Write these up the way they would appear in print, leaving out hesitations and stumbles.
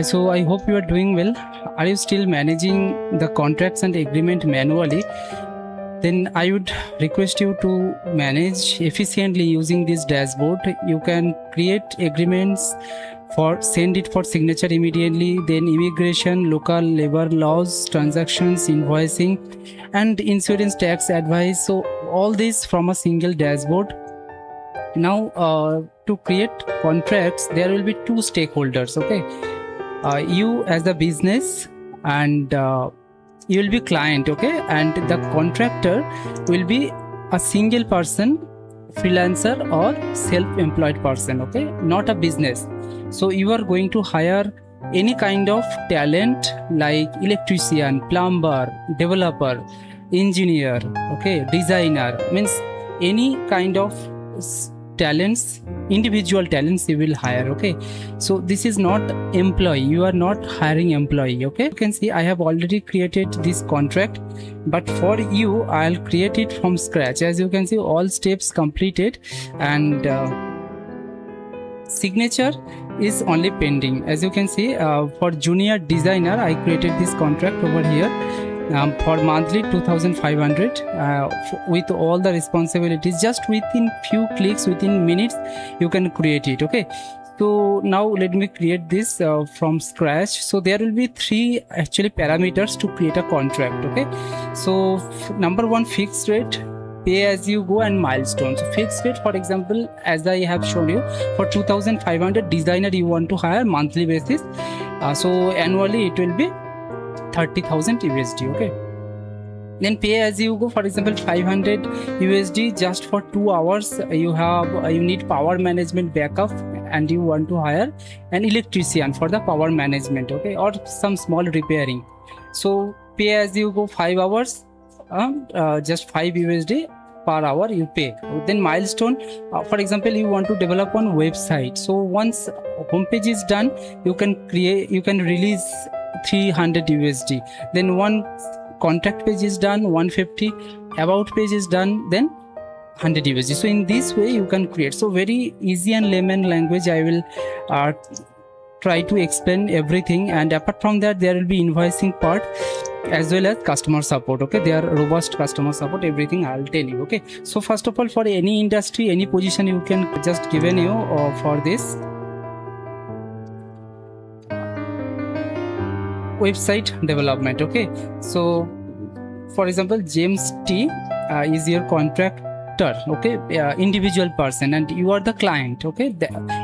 So I hope you are doing well. Are you still managing the contracts and agreement manually? Then I would request you to manage efficiently using this dashboard. You can create agreements for send it for signature immediately, then immigration, local labor laws, transactions, invoicing, and insurance tax advice. So all this from a single dashboard. Now to create contracts, there will be two stakeholders. Okay, you as the business, and you will be client. Okay, and the contractor will be a single person, freelancer or self-employed person. Okay, not a business. So you are going to hire any kind of talent like electrician, plumber, developer, engineer, okay, designer, means any kind of talents, individual talents you will hire. Okay, so this is not employee, you are not hiring employee. Okay, you can see I have already created this contract, but for you I'll create it from scratch. As you can see, all steps completed, and signature is only pending. As you can see, for junior designer I created this contract over here. For monthly 2500 with all the responsibilities, just within few clicks, within minutes you can create it. Okay, so now let me create this from scratch. So there will be three actually parameters to create a contract. Okay, so number one, fixed rate, pay as you go, and milestones. So fixed rate, for example, as I have shown you, for 2500 designer you want to hire monthly basis, so annually it will be 30,000 USD. Okay, then pay as you go, for example 500 USD just for 2 hours. You need power management backup and you want to hire an electrician for the power management. Okay, or some small repairing. So pay as you go, 5 hours, just 5 USD per hour you pay. Then milestone, for example you want to develop one website. So once homepage is done, you can release 300 USD. Then one contract page is done, 150. About page is done, then 100 USD. So in this way you can create. So very easy and layman language I will try to explain everything. And apart from that, there will be invoicing part as well as customer support. Okay, they are robust customer support, everything I'll tell you. Okay, so first of all, for any industry, any position, you can just given you for this website development. Okay, so for example James T is your contractor. Okay, individual person, and you are the client. Okay,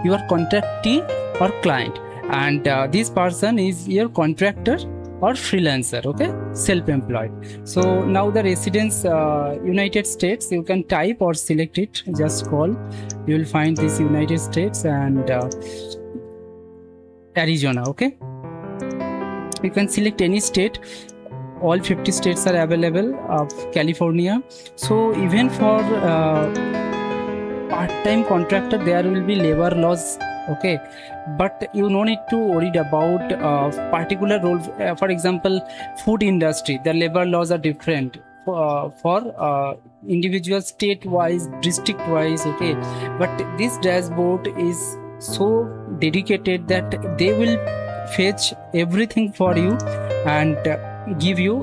you are contractee or client, and this person is your contractor or freelancer. Okay, self-employed. So now the residence, United States, you can type or select it, just scroll, you will find this United States and Arizona. Okay, you can select any state, all 50 states are available of California. So even for part-time contractor there will be labor laws. Okay, but you no need to worry about particular role. For example, food industry, the labor laws are different for individual state wise, district wise. Okay, but this dashboard is so dedicated that they will fetch everything for you and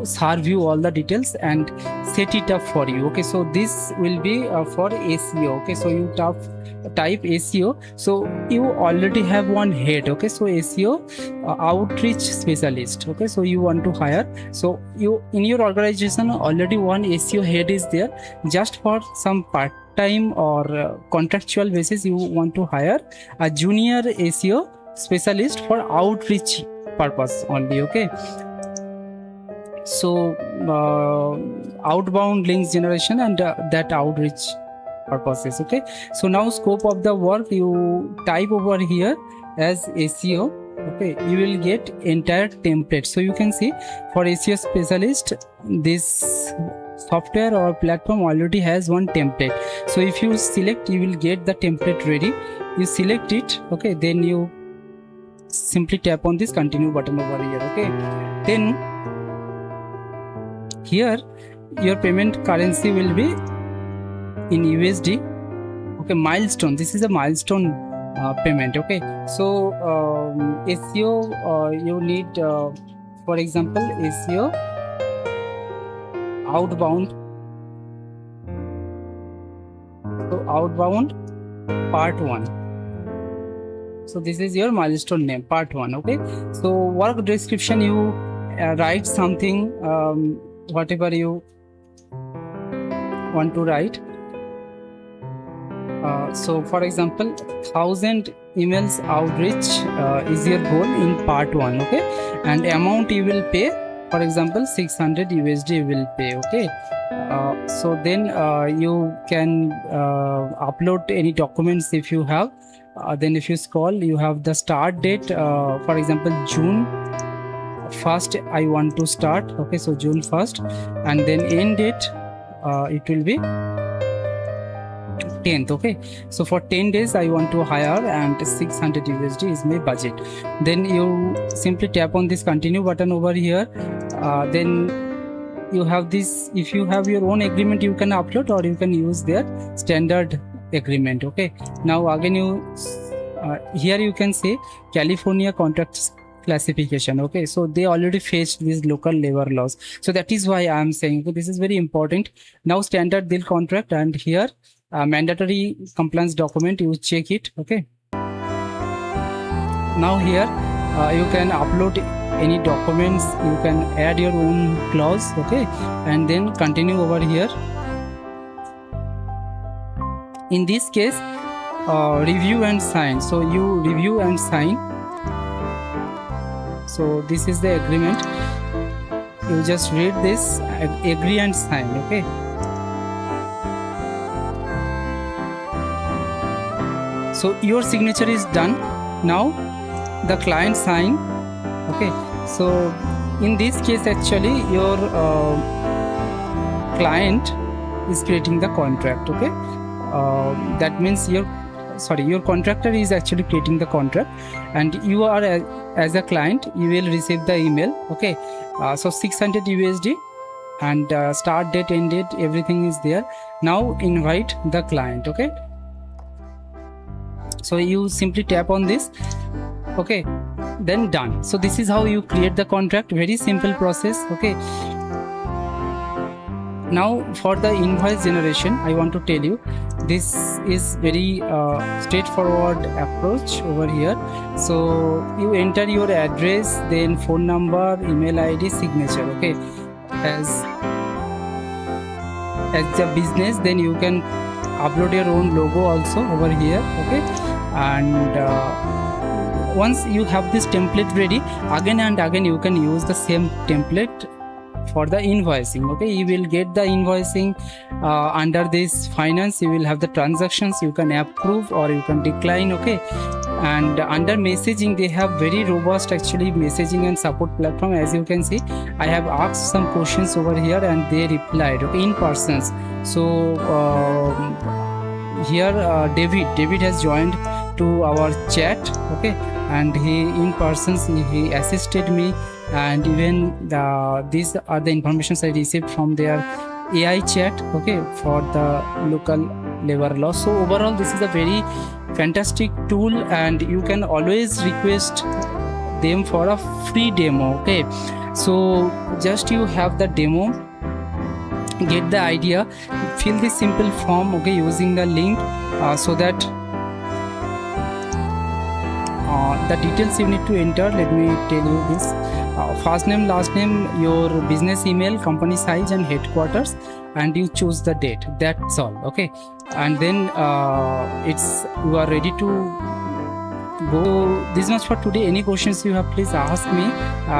serve you all the details and set it up for you. Okay, so this will be for SEO. Okay, so you type SEO, so you already have one head. Okay, so SEO outreach specialist. Okay, so you want to hire, so you in your organization already one SEO head is there. Just for some part-time or contractual basis, you want to hire a junior SEO specialist for outreach purpose only. Okay, so outbound links generation and that outreach purposes. Okay, so now scope of the work, you type over here as SEO. Okay, you will get entire template. So you can see for SEO specialist, this software or platform already has one template. So if you select, you will get the template ready. You select it. Okay, then you simply tap on this continue button over here. Okay, then here your payment currency will be in USD. Okay, milestone, this is a milestone payment. Okay, so SEO, you need for example SEO outbound. So outbound part 1. So this is your milestone name, part 1. Okay, so work description, you write something, whatever you want to write. So for example 1000 emails outreach is your goal in part 1. Okay, and amount you will pay, for example 600 USD you will pay. Okay, so then you can upload any documents if you have. Then if you scroll, you have the start date, for example June 1st I want to start. Okay, so June 1st, and then end date it will be 10th. Okay, so for 10 days I want to hire, and 600 USD is my budget. Then you simply tap on this continue button over here. Then you have this, if you have your own agreement you can upload, or you can use their standard agreement. Okay, now again you here you can say California contracts classification. Okay, so they already fetched these local labor laws, so that is why I am saying this is very important. Now standard deal contract, and here mandatory compliance document, you check it. Okay, now here you can upload any documents, you can add your own clause. Okay, and then continue over here. In this case review and sign, so you review and sign. So this is the agreement, you just read this, agree and sign. Okay, so your signature is done. Now the client sign. Okay, so in this case actually your client is creating the contract. Okay, that means your contractor is actually creating the contract, and you are as a client, you will receive the email. Okay, so 600 USD and start date, end date, everything is there. Now invite the client. Okay, so you simply tap on this. Okay, then done. So this is how you create the contract, very simple process. Okay, now for the invoice generation I want to tell you, this is very straightforward approach over here. So you enter your address, then phone number, email ID, signature. Okay, as the business, then you can upload your own logo also over here. Okay, and once you have this template ready, again and again you can use the same template for the invoicing. Okay, you will get the invoicing under this finance, you will have the transactions, you can approve or you can decline. Okay, and under messaging they have very robust actually messaging and support platform. As you can see, I have asked some questions over here and they replied. Okay, in persons. So here David has joined to our chat. Okay, and he in persons he assisted me, and even these are the informations I received from their AI chat. Okay, for the local labor law. So overall this is a very fantastic tool, and you can always request them for a free demo. Okay, so just you have the demo, get the idea, fill this simple form. Okay, using the link so that the details you need to enter. Let me tell you this: first name, last name, your business email, company size and headquarters, and you choose the date. That's all. Okay, and then you are ready to go. This much for today. Any questions you have, please ask me,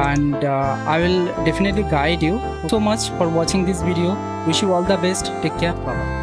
and I will definitely guide you. So much for watching this video. Wish you all the best. Take care. Bye bye.